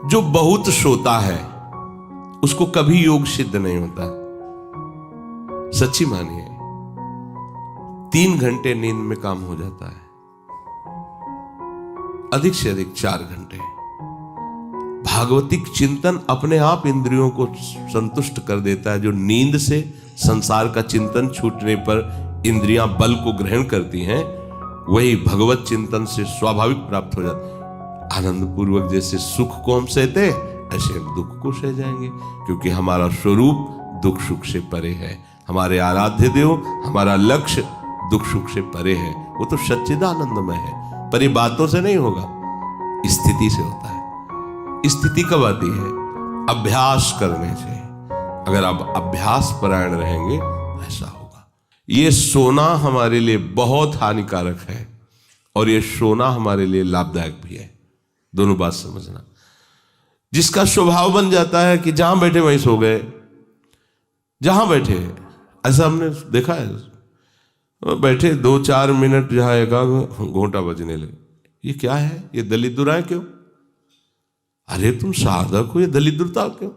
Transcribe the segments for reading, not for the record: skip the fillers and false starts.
जो बहुत सोता है उसको कभी योग सिद्ध नहीं होता। सच्ची मानिए, 3 घंटे नींद में काम हो जाता है, अधिक से अधिक 4 घंटे। भागवतिक चिंतन अपने आप इंद्रियों को संतुष्ट कर देता है। जो नींद से संसार का चिंतन छूटने पर इंद्रियां बल को ग्रहण करती हैं, वही भगवत चिंतन से स्वाभाविक प्राप्त हो जाता है। आनंद पूर्वक जैसे सुख को हम सहते, ऐसे हम दुख को सह जाएंगे, क्योंकि हमारा स्वरूप दुख सुख से परे है। हमारे आराध्य देव, हमारा लक्ष्य दुख सुख से परे है। वो तो सच्चिदानंदमय है, पर ये बातों से नहीं होगा, स्थिति से होता है। स्थिति कब आती है? अभ्यास करने से। अगर आप अभ्यास परायण रहेंगे ऐसा होगा। ये सोना हमारे लिए बहुत हानिकारक है और ये सोना हमारे लिए लाभदायक भी है। दोनों बात समझना। जिसका स्वभाव बन जाता है कि जहां बैठे वहीं सो गए, जहां बैठे, ऐसा हमने देखा है। बैठे 2-4 मिनट जहां एक घोंटा बजने लगे, ये क्या है? ये दलिद्र क्यों? अरे तुम साधक हो, ये दलिद्रता क्यों?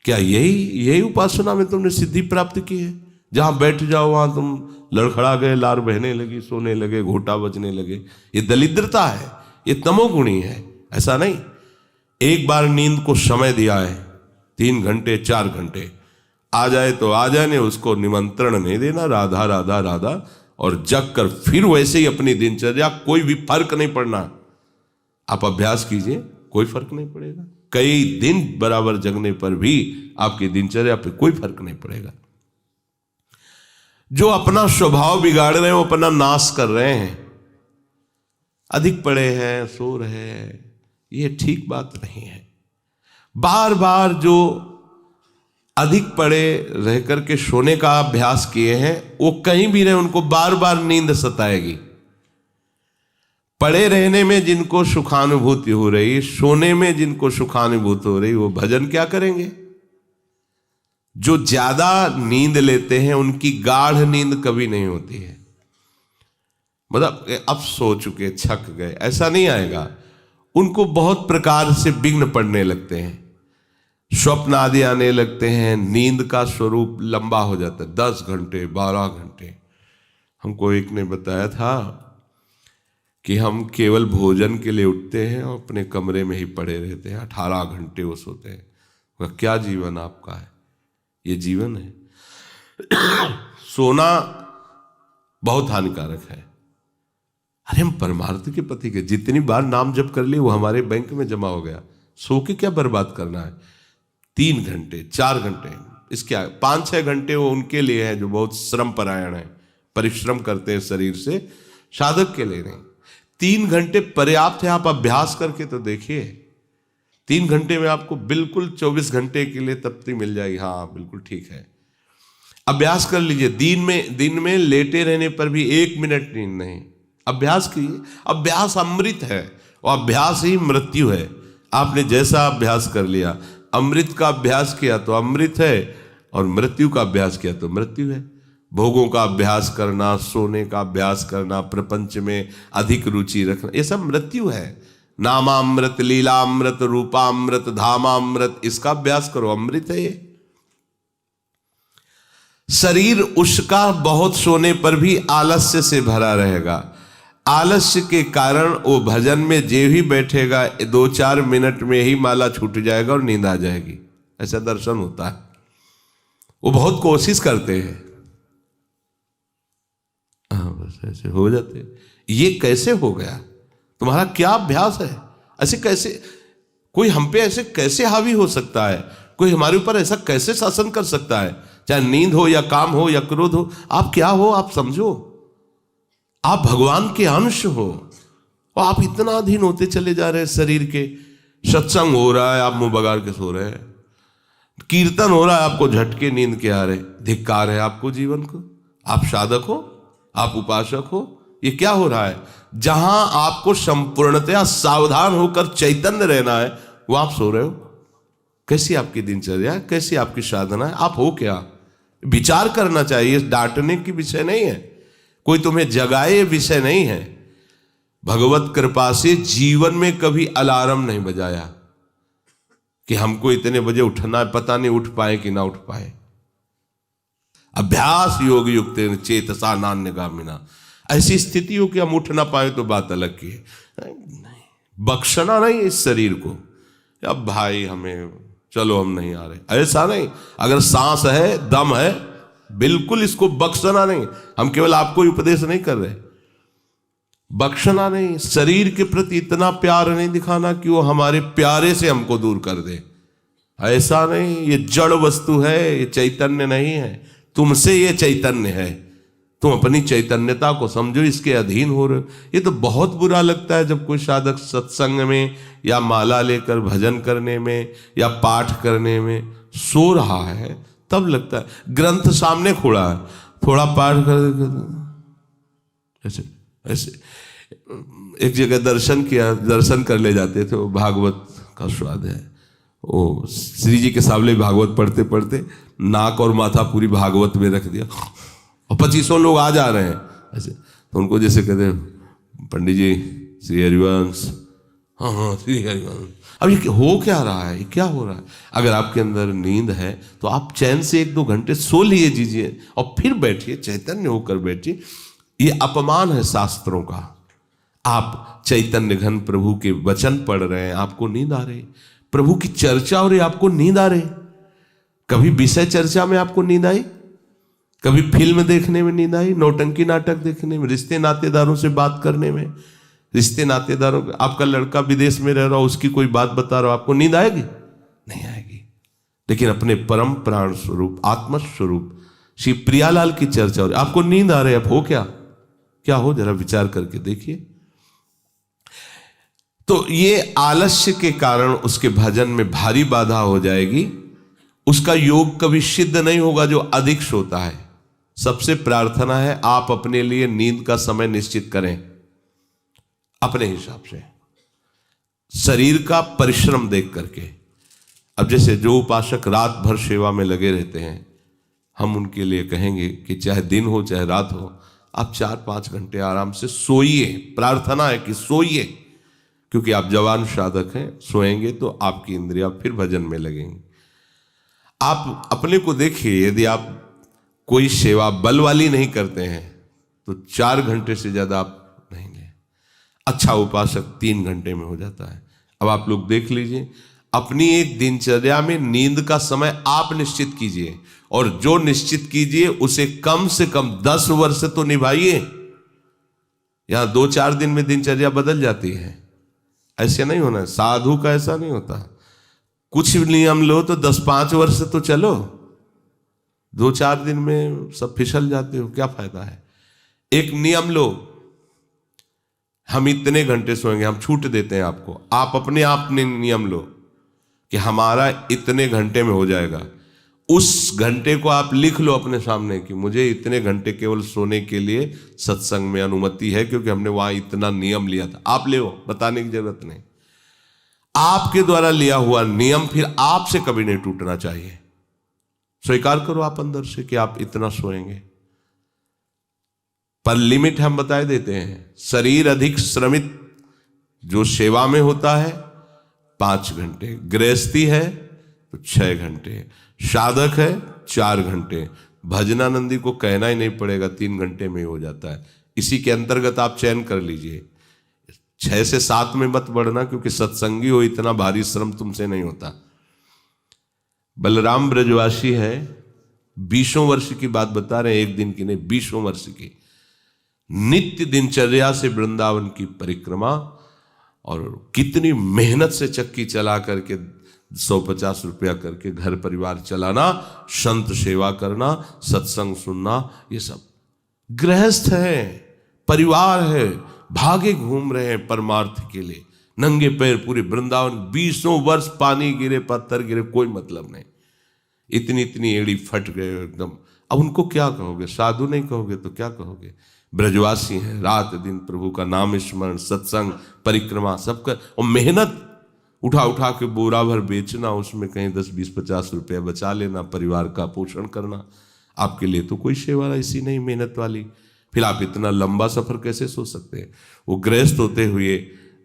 क्या यही उपासना में तुमने सिद्धि प्राप्त की है? जहां बैठ जाओ वहां तुम लड़खड़ा गए, लार बहने लगी, सोने लगे, घोटा बजने लगे। ये दलिद्रता है, ये तमोगुणी है। ऐसा नहीं। एक बार नींद को समय दिया है, 3 घंटे 4 घंटे, आ जाए तो आ जाने, उसको निमंत्रण नहीं देना, राधा राधा राधा, और जग कर फिर वैसे ही अपनी दिनचर्या। कोई भी फर्क नहीं पड़ना। आप अभ्यास कीजिए, कोई फर्क नहीं पड़ेगा। कई दिन बराबर जगने पर भी आपकी दिनचर्या पे कोई फर्क नहीं पड़ेगा। जो अपना स्वभाव बिगाड़ रहे हैं वो अपना नाश कर रहे हैं। अधिक पड़े हैं, सो रहे हैं, ये ठीक बात नहीं है। बार बार जो अधिक पड़े रह करके सोने का अभ्यास किए हैं, वो कहीं भी रहे, उनको बार बार नींद सताएगी। पड़े रहने में जिनको सुखानुभूति हो रही, सोने में जिनको सुखानुभूति हो रही, वो भजन क्या करेंगे? जो ज्यादा नींद लेते हैं उनकी गाढ़ नींद कभी नहीं होती है। मतलब अब सो चुके, थक गए, ऐसा नहीं आएगा। उनको बहुत प्रकार से विघ्न पड़ने लगते हैं, स्वप्न आदि आने लगते हैं, नींद का स्वरूप लंबा हो जाता है, 10 घंटे 12 घंटे। हमको एक ने बताया था कि हम केवल भोजन के लिए उठते हैं और अपने कमरे में ही पड़े रहते हैं, 18 घंटे वो सोते हैं। वह क्या जीवन आपका है? ये जीवन है? सोना बहुत हानिकारक है। अरे हम परमार्थ के पति के जितनी बार नाम जप कर लिए वो हमारे बैंक में जमा हो गया। सो के क्या बर्बाद करना है? 3 घंटे 4 घंटे, इसके 5-6 घंटे वो उनके लिए है जो बहुत श्रम परायण है, परिश्रम करते हैं शरीर से, साधक के लिए नहीं। 3 घंटे पर्याप्त है। आप अभ्यास करके तो देखिए, 3 घंटे में आपको बिल्कुल 24 घंटे के लिए तृप्ति मिल जाएगी। हाँ बिल्कुल ठीक है, अभ्यास कर लीजिए। दिन में लेटे रहने पर भी 1 मिनट नींद नहीं। अभ्यास कीजिए। अभ्यास अमृत है और अभ्यास ही मृत्यु है। आपने जैसा अभ्यास कर लिया, अमृत का अभ्यास किया तो अमृत है, और मृत्यु का अभ्यास किया तो मृत्यु है। भोगों का अभ्यास करना, सोने का अभ्यास करना, प्रपंच में अधिक रुचि रखना, ये सब मृत्यु है। नामामृत, लीलामृत, रूपामृत, धामामृत, इसका अभ्यास करो, अमृत है ये। शरीर उसका बहुत सोने पर भी आलस्य से भरा रहेगा। आलस्य के कारण वो भजन में जे भी बैठेगा 2-4 मिनट में ही माला छूट जाएगा और नींद आ जाएगी। ऐसा दर्शन होता है। वो बहुत कोशिश करते हैं, बस ऐसे हो जाते। ये कैसे हो गया? तुम्हारा क्या अभ्यास है? ऐसे कैसे कोई हम पे ऐसे कैसे हावी हो सकता है? कोई हमारे ऊपर ऐसा कैसे शासन कर सकता है? चाहे नींद हो या काम हो या क्रोध हो, आप क्या हो? आप समझो, आप भगवान के अंश हो और आप इतना अधीन होते चले जा रहे हैं शरीर के। सत्संग हो रहा है, आप मुंह बगाड़ के सो रहे हैं। कीर्तन हो रहा है, आपको झटके नींद के आ रहे। धिक्कार है आपको जीवन को। आप साधक हो, आप उपासक हो, ये क्या हो रहा है? जहां आपको संपूर्णतया सावधान होकर चैतन्य रहना है, वो आप सो रहे हो। कैसी आपकी दिनचर्या, कैसी आपकी साधना है? आप हो क्या? विचार करना चाहिए। डांटने की विषय नहीं है, कोई तुम्हें जगाए विषय नहीं है। भगवत कृपा से जीवन में कभी अलार्म नहीं बजाया, कि हमको इतने बजे उठना है, पता नहीं उठ पाए कि ना उठ पाए। अभ्यास योग युक्त चेतसा नान्यगामिना, ऐसी स्थिति हो कि हम उठ ना पाए तो बात अलग की है। नहीं, बख्शना नहीं इस शरीर को, अब भाई हमें चलो हम नहीं आ रहे, ऐसा नहीं। अगर सांस है, दम है, बिल्कुल इसको बख्शना नहीं। हम केवल आपको उपदेश नहीं कर रहे, बख्शना नहीं। शरीर के प्रति इतना प्यार नहीं दिखाना कि वो हमारे प्यारे से हमको दूर कर दे, ऐसा नहीं। ये जड़ वस्तु है, ये चैतन्य नहीं है। तुमसे ये चैतन्य है, तुम अपनी चैतन्यता को समझो, इसके अधीन हो रहे हो। ये तो बहुत बुरा लगता है जब कोई साधक सत्संग में या माला लेकर भजन करने में या पाठ करने में सो रहा है, तब लगता है। ग्रंथ सामने खोला है, थोड़ा पाठ कर, ऐसे ऐसे। एक जगह दर्शन किया, दर्शन कर ले जाते थे, वो भागवत का स्वाद है। वो श्री जी के सामने भागवत पढ़ते पढ़ते नाक और माथा पूरी भागवत में रख दिया, और 2500 लोग आ जा रहे हैं ऐसे। तो उनको जैसे कहते हैं, पंडित जी श्री हरिवंश, हाँ हाँ श्री हरिवंश। अब ये हो क्या रहा है, ये क्या हो रहा है? अगर आपके अंदर नींद है तो आप चैन से 1-2 घंटे सो लिए दीजिए और फिर बैठिए, चैतन्य होकर बैठिए। ये अपमान है शास्त्रों का। आप चैतन्य घन प्रभु के वचन पढ़ रहे हैं, आपको नींद आ रही, प्रभु की चर्चा हो रही, आपको नींद आ रही। कभी विषय चर्चा में आपको नींद आई? कभी फिल्म देखने में नींद आई? नौटंकी नाटक देखने में, रिश्ते नातेदारों से बात करने में, रिश्ते नातेदारों, आपका लड़का विदेश में रह रहा हो, उसकी कोई बात बता रहा हो, आपको नींद आएगी? नहीं आएगी। लेकिन अपने परम प्राण स्वरूप आत्म स्वरूप श्री प्रियालाल की चर्चा हो रही, आपको नींद आ रही है। अब हो क्या हो, जरा विचार करके देखिए। तो ये आलस्य के कारण उसके भजन में भारी बाधा हो जाएगी। उसका योग कभी सिद्ध नहीं होगा जो अधिक सोता है। सबसे प्रार्थना है, आप अपने लिए नींद का समय निश्चित करें अपने हिसाब से, शरीर का परिश्रम देख करके। अब जैसे जो उपासक रात भर सेवा में लगे रहते हैं, हम उनके लिए कहेंगे कि चाहे दिन हो चाहे रात हो, आप 4-5 घंटे आराम से सोइए। प्रार्थना है कि सोइए, क्योंकि आप जवान साधक हैं, सोएंगे तो आपकी इंद्रियां फिर भजन में लगेंगी। आप अपने को देखिए, यदि आप कोई सेवा बल वाली नहीं करते हैं तो 4 घंटे से ज्यादा आप नहीं लें। अच्छा उपासक 3 घंटे में हो जाता है। अब आप लोग देख लीजिए, अपनी एक दिनचर्या में नींद का समय आप निश्चित कीजिए, और जो निश्चित कीजिए उसे कम से कम 10 वर्ष तो निभाइए। यहां 2-4 दिन में दिनचर्या बदल जाती है, ऐसे नहीं होना है। साधु का ऐसा नहीं होता, कुछ नियम लो तो 10-5 वर्ष तो चलो, 2-4 दिन में सब फिसल जाते हो, क्या फायदा है। एक नियम लो, हम इतने घंटे सोएंगे, हम छूट देते हैं आपको, आप अपने आप ने नियम लो कि हमारा इतने घंटे में हो जाएगा। उस घंटे को आप लिख लो अपने सामने कि मुझे इतने घंटे केवल सोने के लिए सत्संग में अनुमति है, क्योंकि हमने वहां इतना नियम लिया था। आप ले, बताने की जरूरत नहीं। आपके द्वारा लिया हुआ नियम फिर आपसे कभी नहीं टूटना चाहिए। स्वीकार करो आप अंदर से कि आप इतना सोएंगे, पर लिमिट हम बता देते हैं। शरीर अधिक श्रमित जो सेवा में होता है 5 घंटे, गृहस्थी है तो 6 घंटे, साधक है 4 घंटे। भजनानंदी को कहना ही नहीं पड़ेगा, 3 घंटे में हो जाता है। इसी के अंतर्गत आप चयन कर लीजिए। 6 से 7 में मत बढ़ना, क्योंकि सत्संगी हो, इतना भारी श्रम तुमसे नहीं होता। बलराम ब्रजवासी है, 20 वर्ष की बात बता रहे हैं, एक दिन की नहीं, 20 वर्ष की नित्य दिनचर्या से वृंदावन की परिक्रमा, और कितनी मेहनत से चक्की चला करके 150 रुपया करके घर परिवार चलाना, संत सेवा करना, सत्संग सुनना, ये सब गृहस्थ है, परिवार है, भागे घूम रहे हैं परमार्थ के लिए, नंगे पैर पूरे वृंदावन। 20 वर्ष पानी गिरे, पत्थर गिरे, कोई मतलब नहीं। इतनी इतनी एड़ी फट गए एकदम। अब उनको क्या कहोगे? साधु नहीं कहोगे तो क्या कहोगे? ब्रजवासी हैं, रात दिन प्रभु का नाम स्मरण, सत्संग, परिक्रमा सब कर, और मेहनत उठा उठा के बोरा भर बेचना, उसमें कहीं 10, 20, 50 रुपया बचा लेना, परिवार का पोषण करना। आपके लिए तो कोई सेवा ऐसी नहीं मेहनत वाली, फिर आप इतना लंबा सफर कैसे सोच सकते हैं? वो गृहस्थ होते हुए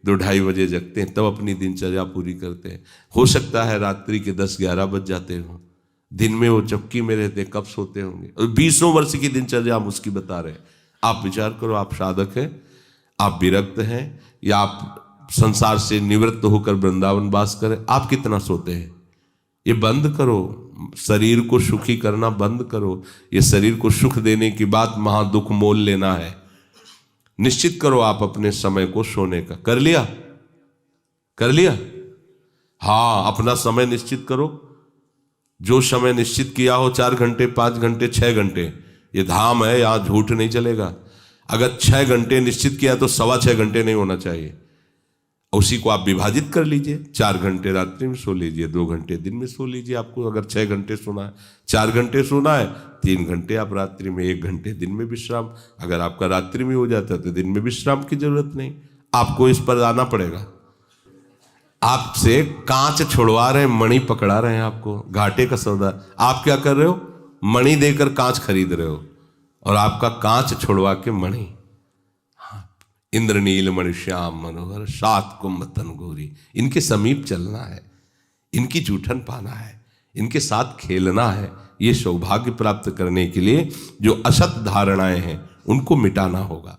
2-2:30 बजे जगते हैं, तब अपनी दिनचर्या पूरी करते हैं। हो सकता है रात्रि के 10-11 बज जाते हो, दिन में वो चौकी में रहते, कब सोते होंगे। और 20 वर्ष की दिनचर्या हम उसकी बता रहे हैं। आप विचार करो, आप साधक हैं, आप विरक्त हैं, या आप संसार से निवृत्त होकर वृंदावन वास करें, आप कितना सोते हैं? ये बंद करो, शरीर को सुखी करना बंद करो। ये शरीर को सुख देने की बात महादुख मोल लेना है। निश्चित करो आप अपने समय को सोने का। कर लिया? कर लिया? हाँ, अपना समय निश्चित करो। जो समय निश्चित किया हो, 4 घंटे, 5 घंटे, 6 घंटे, ये धाम है, यहां झूठ नहीं चलेगा। अगर 6 घंटे निश्चित किया तो 6.25 घंटे नहीं होना चाहिए। उसी को आप विभाजित कर लीजिए। 4 घंटे रात्रि में सो लीजिए, 2 घंटे दिन में सो लीजिए। आपको अगर 6 घंटे सोना है, 4 घंटे सोना है, 3 घंटे आप रात्रि में, 1 घंटे दिन में विश्राम। अगर आपका रात्रि में हो जाता है तो दिन में विश्राम की जरूरत नहीं। आपको इस पर आना पड़ेगा। आपसे कांच छुड़वा रहे हैं, मणि पकड़ा रहे हैं आपको, घाटे का सौदा। आप क्या कर रहे हो? मणि देकर कांच खरीद रहे हो, और आपका कांच छुड़वा के मणि। इंद्रनील मणि श्याम मनोहर 7 कुंभ तन गोरी, इनके समीप चलना है, इनकी जूठन पाना है, इनके साथ खेलना है। ये सौभाग्य प्राप्त करने के लिए जो असत धारणाएं हैं उनको मिटाना होगा।